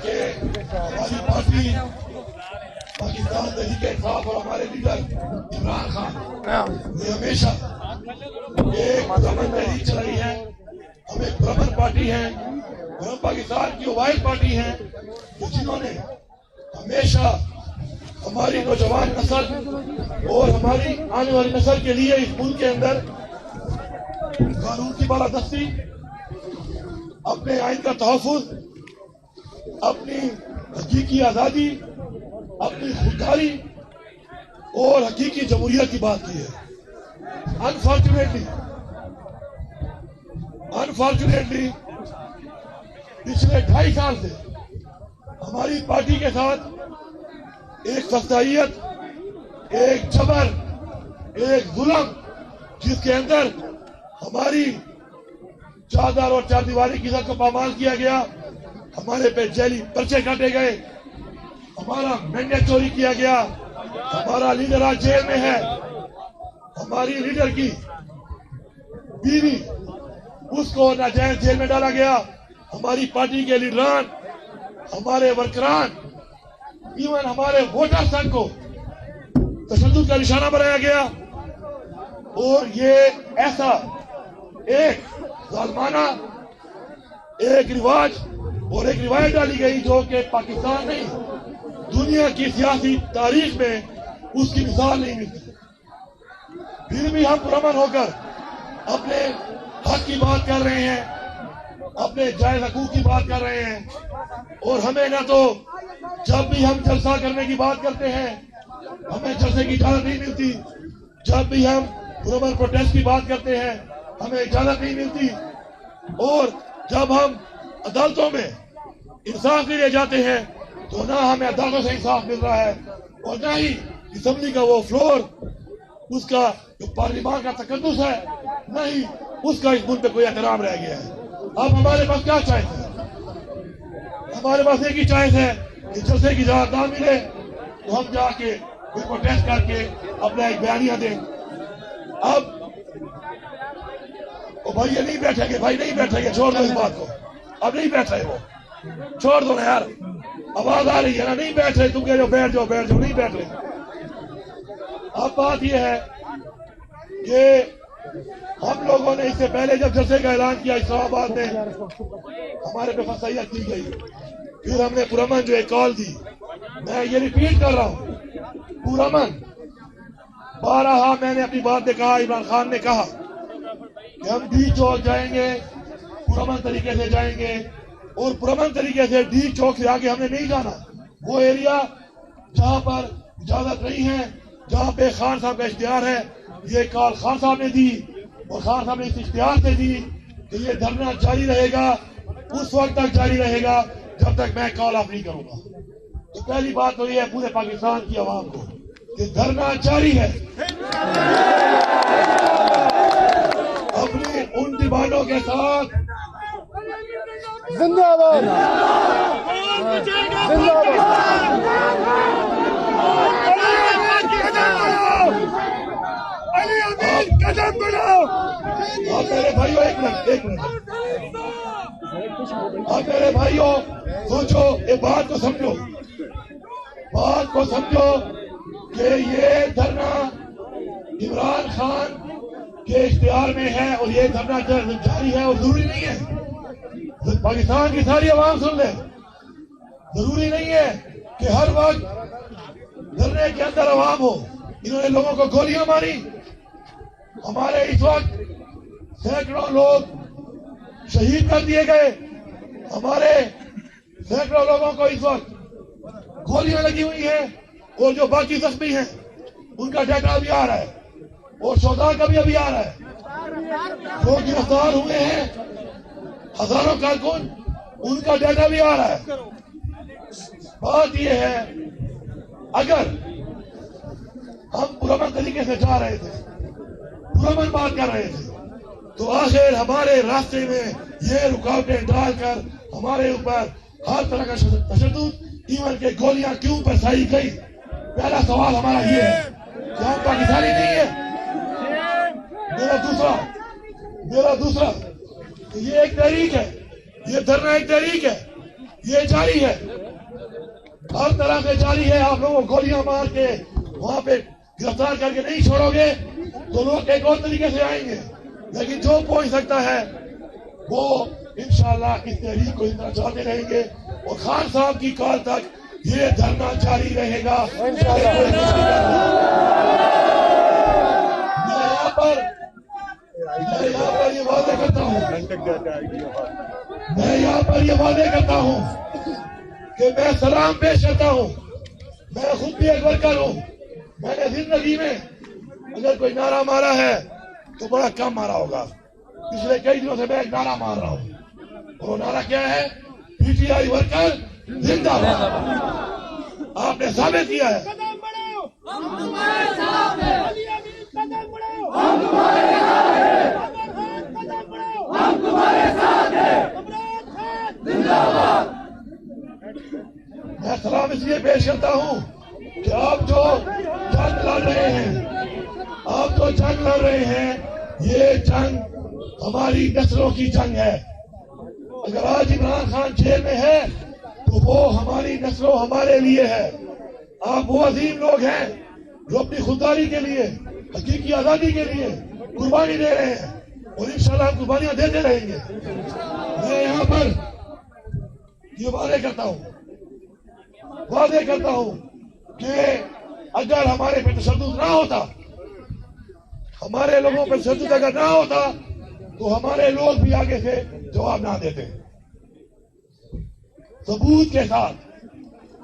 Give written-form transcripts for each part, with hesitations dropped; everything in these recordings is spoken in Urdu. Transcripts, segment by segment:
کہ ہماری پارٹی پاکستان تحریک انصاف اور ہمارے لیڈر عمران خان نے ہمیشہ ایک پرامن تحریک چلائی ہے. ہم ایک پرامن پارٹی ہیں اور ہم پاکستان کی اوائل پارٹی ہیں جنہوں نے ہمیشہ ہماری نوجوان نسل اور ہماری آنے والی نسل کے لیے اس ملک کے اندر قانون کی بالادستی، اپنے آئین کا تحفظ، اپنی حقیقی آزادی، اپنی خودداری اور حقیقی جمہوریت کی بات کی ہے. انفارچونیٹلی پچھلے 2.5 سال سے ہماری پارٹی کے ساتھ ایک سختائیت، ایک جبر، ایک ظلم، جس کے اندر ہماری چادر اور چار دیواری کی عزت کو پامال کیا گیا، ہمارے پہ جیلی پرچے کاٹے گئے، ہمارا مینڈیٹ چوری کیا گیا، ہمارا لیڈر آج جیل میں ہے، ہماری لیڈر کی بیوی اس کو ناجائز جیل میں ڈالا گیا، ہماری پارٹی کے لیڈران، ہمارے ورکران، ایون ہمارے ووٹر سنگھ کو تشدد کا نشانہ بنایا گیا. اور یہ ایسا ایک ظالمانہ ایک رواج اور ایک روایت ڈالی گئی جو کہ پاکستان نہیں دنیا کی سیاسی تاریخ میں اس کی مثال نہیں ملتی. پھر بھی ہم پرامن ہو کر اپنے حق کی بات کر رہے ہیں، اپنے جائز حقوق کی بات کر رہے ہیں. اور ہمیں نہ تو جب بھی ہم جلسہ کرنے کی بات کرتے ہیں ہمیں جلسے کی اجازت نہیں ملتی، جب بھی ہم پرامن پروٹیسٹ کی بات کرتے ہیں ہمیں اجازت نہیں ملتی، اور جب ہم عدالتوں میں انصاف کے لیے جاتے ہیں تو نہ ہمیں عدالتوں سے انصاف مل رہا ہے اور نہ ہی اسمبلی کا وہ فلور، اس کا جو پارلیمان کا تقدس ہے، نہ ہی اس کا اس ملک پہ کوئی احترام رہ گیا ہے. اب ہمارے پاس کیا چوائس ہے؟ ہمارے پاس ایک ہی چوائس ہے کہ جلسے کی اجازت نہ ملے تو ہم جا کے کوئی پروٹیسٹ کر کے اپنا ایک بیانیہ دیں. اب بھائی یہ نہیں بیٹھیں گے، بھائی نہیں بیٹھیں گے، چھوڑ دو اس بات کو. اب نہیں بیٹھ رہے، وہ چھوڑ دو نا یار، آواز آ رہی ہے نا، نہیں بیٹھ رہے، تم کہہ رہے ہو بیٹھ جاؤ بیٹھ جاؤ، نہیں بیٹھ رہے. اب بات یہ ہے کہ ہم لوگوں نے اس سے پہلے جب جلسے کا اعلان کیا اسلام آباد میں ہمارے پہ فسائیت کی گئی، پھر ہم نے پرامن جو ایک کال دی، میں یہ ریپیٹ کر رہا ہوں، پرامن بارہا میں نے اپنی بات میں کہا، عمران خان نے کہا کہ ہم ڈی چوک جائیں گے، پرامن طریقے سے جائیں گے، اور پرامن طریقے سے ڈی چوک سے آگے ہم نے نہیں جانا. وہ ایریا جہاں پر اجازت نہیں ہے، جہاں پہ خان صاحب کا اشتہار ہے، یہ کال خان صاحب نے دی اور خان صاحب نے اس اشتہار سے دی کہ یہ دھرنا جاری رہے گا، اس وقت تک جاری رہے گا جب تک میں کال آف نہیں کروں گا. تو پہلی بات تو یہ ہے پورے پاکستان کی عوام کو کہ دھرنا جاری ہے. اپنی ان ڈیمانڈوں کے ساتھ زندہ باد، زندہ باد. آپ میرے بھائیوں ایک منٹ آپ میرے بھائیوں سوچو، یہ بات کو سمجھو کہ یہ دھرنا عمران خان کے اشتہار میں ہے اور یہ دھرنا جاری ہے، اور ضروری نہیں ہے پاکستان کی ساری عوام سن لے، ضروری نہیں ہے کہ ہر وقت دھرنے کے اندر عوام ہو. انہوں نے لوگوں کو گولیاں ماری، ہمارے اس وقت سینکڑوں لوگ شہید کر دیے گئے، ہمارے سینکڑوں لوگوں کو اس وقت گولیاں لگی ہوئی ہیں، اور جو باقی زخمی ہیں ان کا ڈیٹا بھی آ رہا ہے، اور شہداء کا بھی ابھی آ رہا ہے. جو گرفتار ہوئے ہیں ہزاروں کارکن، ان کا ڈیٹا بھی آ رہا ہے. بات یہ ہے اگر ہم پرامن طریقے سے جا رہے تھے، پرامن بات کر رہے تھے، تو آخر ہمارے راستے میں یہ رکاوٹیں ڈال کر ہمارے اوپر ہر طرح کا تشدد، ایون کہ گولیاں کیوں برسائی گئی؟ پہلا سوال ہمارا یہ ہے کہ ہم پاکستانی نہیں ہیں. میرا دوسرا یہ ایک تحریک ہے، یہ دھرنا ایک تحریک ہے. یہ جاری ہے، ہر طرح سے جاری ہے. آپ لوگوں کو گولیاں مار کے وہاں پہ گرفتار کر کے نہیں چھوڑو گے تو لوگ ایک اور طریقے سے آئیں گے. لیکن جو پہنچ سکتا ہے وہ انشاءاللہ اس تحریک کو اتنا چلاتے رہیں گے اور خان صاحب کی کال تک یہ دھرنا جاری رہے گا. میں یہاں پر یہ واضح کرتا ہوں، میں یہاں پر یہ واضح کرتا ہوں کہ میں سلام پیش کرتا ہوں. میں خود بھی ایک ورکر ہوں. میں نے زندگی میں اگر کوئی نعرہ مارا ہے تو بڑا کم مارا ہوگا. پچھلے کئی دنوں سے میں ایک نعرہ مار رہا ہوں اور وہ نعرہ کیا ہے؟ پی ٹی آئی ورکر زندہ باد. آپ نے ثابت کیا ہے. میں سلام اس لیے پیش کرتا ہوں کہ آپ جو جنگ لڑ رہے ہیں، آپ جو جنگ لڑ رہے ہیں، یہ جنگ ہماری نسلوں کی جنگ ہے. اگر آج عمران خان جیل میں ہے تو وہ ہماری نسلوں ہمارے لیے ہے. آپ وہ عظیم لوگ ہیں جو اپنی خودداری کے لیے، حقیقی آزادی کے لیے قربانی دے رہے ہیں اور انشاءاللہ ہم قربانیاں دیتے رہیں گے. میں یہاں پر یہ واضح کرتا ہوں کہ اگر ہمارے پہ تشدد نہ ہوتا، ہمارے لوگوں پہ تشدد اگر نہ ہوتا تو ہمارے لوگ بھی آگے سے جواب نہ دیتے. ثبوت کے ساتھ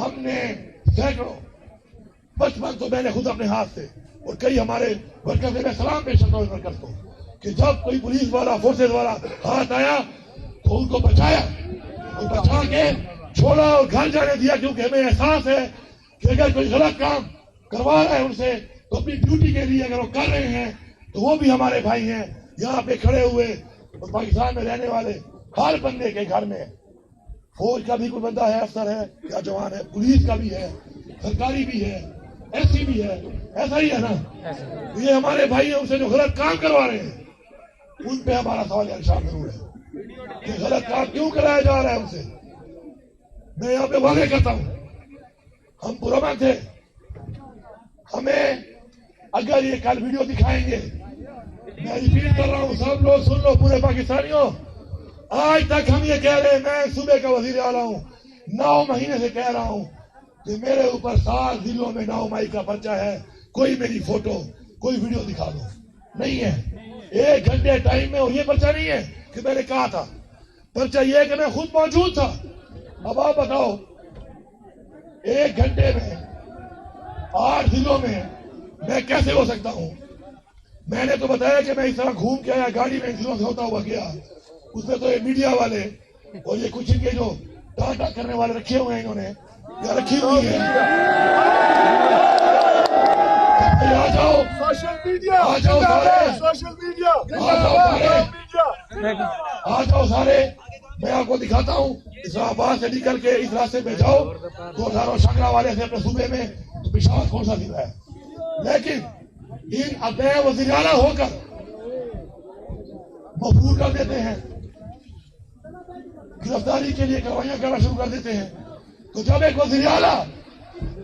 ہم نے سینکڑوں، 55 تو میں نے خود اپنے ہاتھ سے اور کئی ہمارے ورکر سے، میں سلام پیش کرتا ہوں ورکر کو کہ جب کوئی پولیس والا، فورسز والا ہاتھ آیا تو ان کو بچایا اور بچا کے چھوڑا اور گھر جانے دیا. کیونکہ ہمیں احساس ہے کہ اگر کوئی غلط کام کروا رہا ہے ان سے تو اپنی ڈیوٹی کے لیے اگر وہ کر رہے ہیں تو وہ بھی ہمارے بھائی ہیں. یہاں پہ کھڑے ہوئے اور پاکستان میں رہنے والے ہر بندے کے گھر میں، فوج کا بھی کوئی بندہ ہے، افسر ہے یا جوان ہے، پولیس کا بھی ہے، سرکاری بھی ہے، ایس سی بھی ہے، ایسا ہی ہے نا. یہ ہمارے بھائی ہیں، ان سے جو غلط کام کروا رہے ہیں ان پہ ہمارا سوال یا نشان ضرور ہے کہ غلط کام کیوں کرایا جا رہا ہے ان سے. میں یہاں پہ واضح کرتا ہوں، ہم پرامن تھے. ہمیں اگر یہ کل ویڈیو دکھائیں گے، میں ریپیٹ کر رہا ہوں، سب لوگ سن لو، پورے پاکستانیوں، آج تک ہم یہ کہہ رہے ہیں، میں صوبے کا وزیر اعلیٰ ہوں، 9 مہینے سے کہہ رہا ہوں کہ میرے اوپر 7 ضلعوں میں 9 مئی کا پرچہ ہے. کوئی میری فوٹو، کوئی ویڈیو دکھا دو. نہیں ہے. 1 گھنٹے ٹائم میں، اور یہ پرچہ نہیں ہے کہ میں نے کہا تھا، پرچہ یہ ہے کہ میں خود موجود تھا. اب آپ بتاؤ 1 گھنٹے میں 8 ضلعوں میں میں کیسے ہو سکتا ہوں؟ میں نے تو بتایا کہ میں اس طرح گھوم کے آیا، گاڑی میں ضلعوں سے ہوتا ہوا گیا. اس میں تو یہ میڈیا والے اور یہ کچھ ان کے جو ٹاٹا کرنے والے رکھے ہوئے ہیں، انہوں نے یا رکھی ہوئی ہے. آ جاؤ سوشل میڈیا، آ جاؤ سارے، سوشل میڈیا، آ جاؤ سارے. میں آپ کو دکھاتا ہوں، اسلام آباد سے نکل کے اس راستے پہ جاؤ تو ہزاروں شنگرا والے سے اپنے صوبے میں تو پشاور کون سا ضلع ہے. لیکن ان اپنے وزیر اعلیٰ ہو کر مفرور کر دیتے ہیں، گرفتاری کے لیے کاروائیاں کرنا شروع کر دیتے ہیں. تو جب ایک وزیر اعلیٰ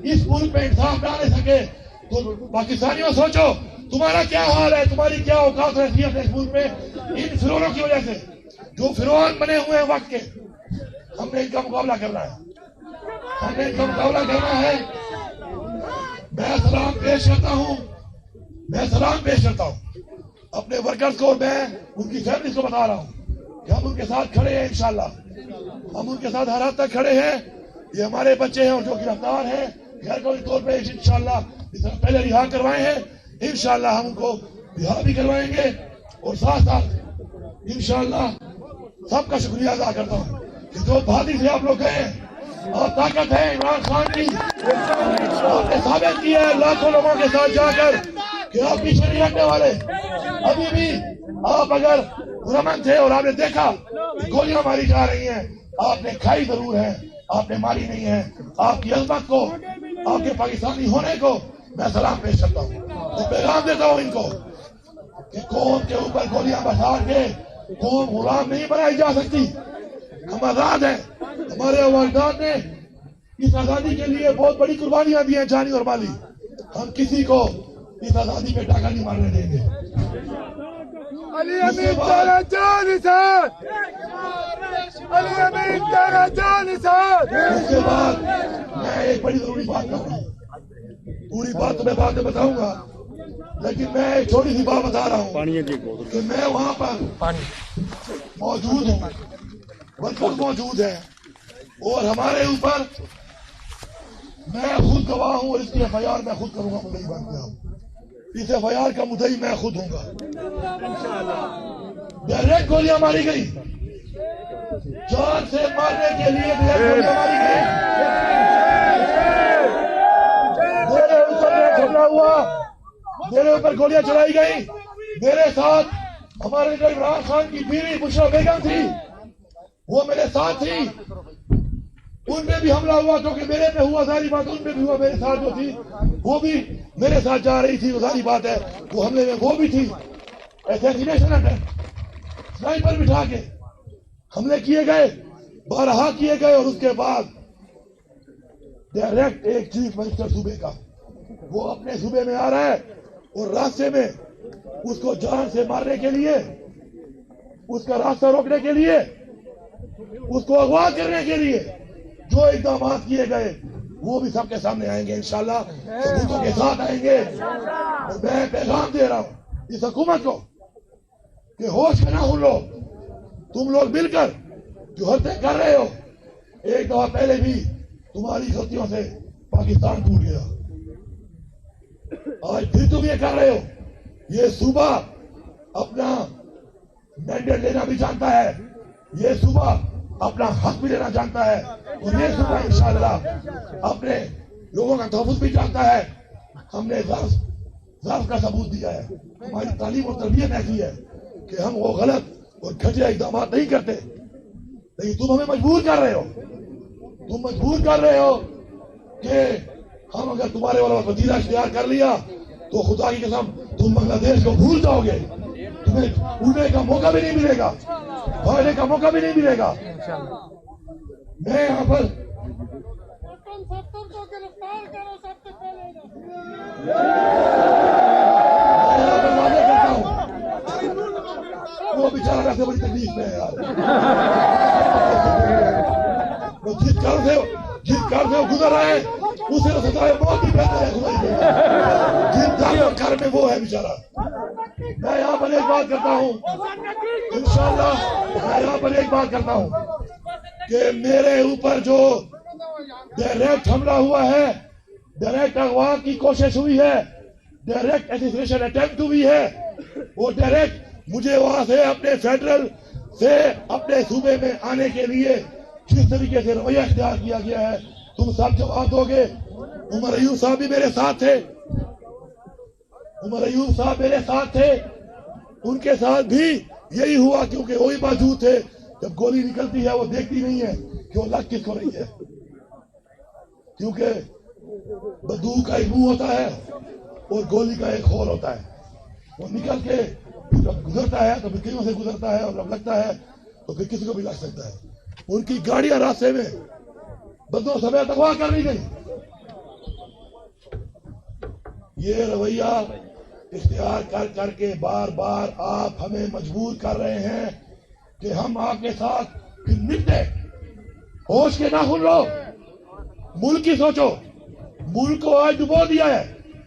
اس ملک میں انصاف نہ لے سکے تو پاکستانیوں سوچو تمہارا کیا حال ہے، تمہاری کیا اوقات اور حیثیت ہے اس ملک میں. ان فرعونوں کی وجہ سے، جو فرعون بنے ہوئے ہیں وقت کے، ہم نے ان کا مقابلہ کرنا ہے. ہم نے ان کا مقابلہ کرنا ہے. میں سلام پیش کرتا ہوں، میں سلام پیش کرتا ہوں اپنے ورکرز کو. میں ان کی فیملیز کو بتا رہا ہوں کہ ہم ان کے ساتھ کھڑے ہیں. انشاءاللہ ہم ان کے ساتھ ہر حد تک کھڑے ہیں. یہ ہمارے بچے ہیں اور جو گرفتار ہیں غیر قانونی طور پہ انشاءاللہ اس طرح پہلے رہا کروائے ہیں، انشاءاللہ ہم ان کو رہا بھی کروائیں گے. اور ساتھ ساتھ انشاءاللہ سب کا شکریہ ادا کرتا ہوں کہ جو بہادری سے آپ لوگ گئے ہیں اور طاقت ہے عمران خان کی، آپ نے ثابت کیا ہے لاکھوں لوگوں کے ساتھ جا کر کہ آپ پیچھے نہیں ہٹنے والے. ابھی بھی آپ اگر پرامن تھے اور آپ نے دیکھا کہ گولیاں ماری جا رہی ہیں، آپ نے کھائی ضرور ہے، آپ نے ماری نہیں ہے. آپ کی عظمت کو، آپ کے پاکستانی ہونے کو میں سلام پیش کرتا ہوں. تو پیغام دیتا ہوں ان کو کہ قوم کے اوپر گولیاں برسا کے قوم غلام نہیں بنائی جا سکتی. ہم آزاد ہیں. ہمارے والدین نے اس آزادی کے لیے بہت بڑی قربانیاں دی ہیں، جانی اور مالی. ہم کسی کو اس آزادی پہ ڈاکہ نہیں مارنے دیں گے. علی امین تیرا جان ساتھ، علی امین تیرا جان ساتھ. اس کے بعد میں ایک بڑی ضروری بات کروں گا، پوری بات تو میں بعد میں بتاؤں گا، لیکن میں ایک چھوٹی سی بات بتا رہا ہوں کہ میں وہاں پر موجود ہوں، ورکر موجود ہے، اور ہمارے اوپر میں خود گواہ ہوں، اور اس کی ایف آئی آر میں خود کروں گا. مدعی بن گیا ہوں، اس ایف آئی آر کا مدعی میں خود ہوں گا. ڈائریکٹ گولیاں ماری گئی، جان سے مارنے کے لیے ڈائریکٹ گولیاں ماری گئی. میرے اوپر حملہ ہوا، میرے اوپر گولیاں چلائی گئی. میرے ساتھ ہمارے جو عمران خان کی بیوی بشرا بیگم تھی، وہ میرے ساتھ تھی. ان پہ بھی حملہ ہوا، کیونکہ میرے پہ ہوا، ظاہری بات ان پہ بھی ہوا. میرے ساتھ جو تھی وہ بھی میرے ساتھ جا رہی تھی، ظاہری بات ہے وہ حملے میں وہ بھی تھی. اسیسینیشن اٹیمپٹ، سنائپر بٹھا کے حملے کیے گئے، بارہا کیے گئے. اور اس کے بعد ڈائریکٹ ایک چیف منسٹر صوبے کا، وہ اپنے صوبے میں آ رہا ہے، اور راستے میں اس کو جان سے مارنے کے لیے، اس کا راستہ روکنے کے لیے، اس کو اغوا کرنے کے لیے جو اقدامات کیے گئے وہ بھی سب کے سامنے آئیں گے انشاءاللہ، ثبوتوں کے ساتھ آئیں گے. اور میں پیغام دے رہا ہوں اس حکومت کو کہ ہوش میں نہ بھولو. تم لوگ مل کر جو حرکتیں کر رہے ہو، ایک دفعہ پہلے بھی تمہاری غلطیوں سے پاکستان ٹوٹ گیا، آج پھر تم یہ کر رہے ہو. یہ صوبہ اپنا مینڈیٹ لینا بھی جانتا ہے، یہ صوبہ اپنا حق بھی لینا جانتا ہے، اور یہ صوبہ انشاءاللہ اپنے لوگوں کا تحفظ بھی جانتا ہے. ہم نے ضعف کا ثبوت دیا ہے. ہماری تعلیم اور تربیت ایسی ہے کہ ہم وہ غلط اور گھٹیا اقدامات نہیں کرتے. لیکن تم ہمیں مجبور کر رہے ہو، تم مجبور کر رہے ہو کہ ہم اگر تمہارے والا وسیلہ اختیار کر لیا تو خدا کی قسم تم بنگلہ دیش کو بھول جاؤ گے. تمہیں اڑنے کا موقع بھی نہیں ملے گا، بھاگنے کا موقع بھی نہیں ملے گا. میں یہاں پر واضح کرتا ہوں، وہ بیچارہ ویسے بڑی تکلیف میں ہے یار. وہ جس کار سے وہ گزر رہا ہے اسے تو سزائے موت ہی بہتر ہے. جن دار گھر میں وہ ہے بیچارہ. میں یہاں پر ایک بات کرتا ہوں انشاءاللہ، میں یہاں پر ایک بات کرتا ہوں کہ میرے اوپر جو ڈائریکٹ حملہ ہوا ہے، ڈائریکٹ اغوا کی کوشش ہوئی ہے، ڈائریکٹ اسیسینیشن اٹیمپٹ ہوئی ہے، وہ ڈائریکٹ مجھے وہاں سے اپنے فیڈرل سے اپنے صوبے میں آنے کے لیے جس طریقے سے رویہ اختیار کیا گیا ہے، تم سب جواب دو گے. عمر ایوب صاحب بھی میرے ساتھ تھے، عمر ایوب صاحب میرے ساتھ تھے، ان کے ساتھ بھی یہی ہوا، کیونکہ وہی موجود تھے. جب گولی نکلتی ہے وہ دیکھتی نہیں ہے کہ وہ لگ کس کو رہی ہے، کیونکہ بندوق کا ایک منہ ہوتا ہے اور گولی کا ایک ہول ہوتا ہے. وہ نکل کے جب گزرتا ہے تو بکریوں سے گزرتا ہے، اور جب لگتا ہے تو پھر کسی کو بھی لگ سکتا ہے. ان کی گاڑیاں راستے میں بندوں سمیت اغوا کر لی گئی. یہ رویہ اختیار کر کر کے بار بار آپ ہمیں مجبور کر رہے ہیں کہ ہم آپ کے ساتھ پھر نپٹے. ہوش کے نہ کھل لو، ملک کی سوچو. ملک کو آج ڈبو دیا ہے،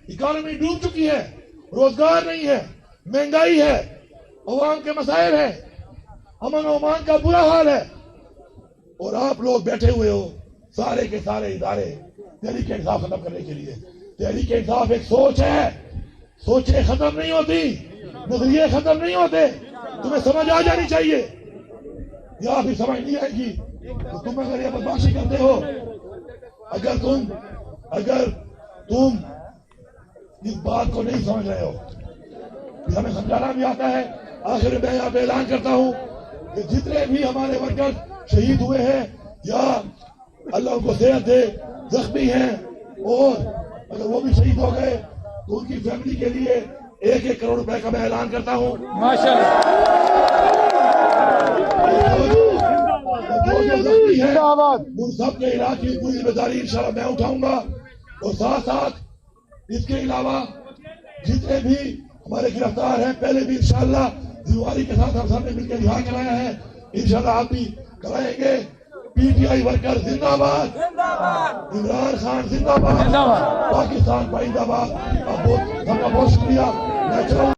اکانومی ڈوب چکی ہے، روزگار نہیں ہے، مہنگائی ہے، عوام کے مسائل ہیں، امن و امان کا برا حال ہے، اور آپ لوگ بیٹھے ہوئے ہو سارے کے سارے ادارے تحریک انصاف ختم کرنے کے لیے. تحریک انصاف ایک سوچ ہے، سوچیں ختم نہیں ہوتی، نظریے ختم نہیں ہوتے. تمہیں سمجھ آ جانی چاہیے، یا پھر سمجھ نہیں آئے گی تو تم اگر یہ بدماشی کرتے ہو، اگر تم اس بات کو نہیں سمجھ رہے ہو، پھر ہمیں سمجھانا بھی آتا ہے. آخر میں یہاں پہ اعلان کرتا ہوں کہ جتنے بھی ہمارے ورکر شہید ہوئے ہیں یا اللہ ان کو صحت دے زخمی ہیں، اور اگر وہ بھی شہید ہو گئے تو ان کی فیملی کے لیے 1-1 کروڑ روپے کا میں اعلان کرتا ہوں. زخمی ہیں زندہ باد. ان سب کے علاج کی پوری ذمہ داری انشاءاللہ میں اٹھاؤں گا. اور ساتھ ساتھ اس کے علاوہ جتنے بھی ہمارے گرفتار ہیں پہلے بھی انشاءاللہ دیواری کے ساتھ ہم سب نے مل کے رہا کرایا ہے, انشاءاللہ آپ بھی کرائیں گے. پی ٹی آئی ورکر زندہ باد, عمران خان زندہ باد, پاکستان پائندہ باد. سب کا بہت شکریہ. میں چلاؤں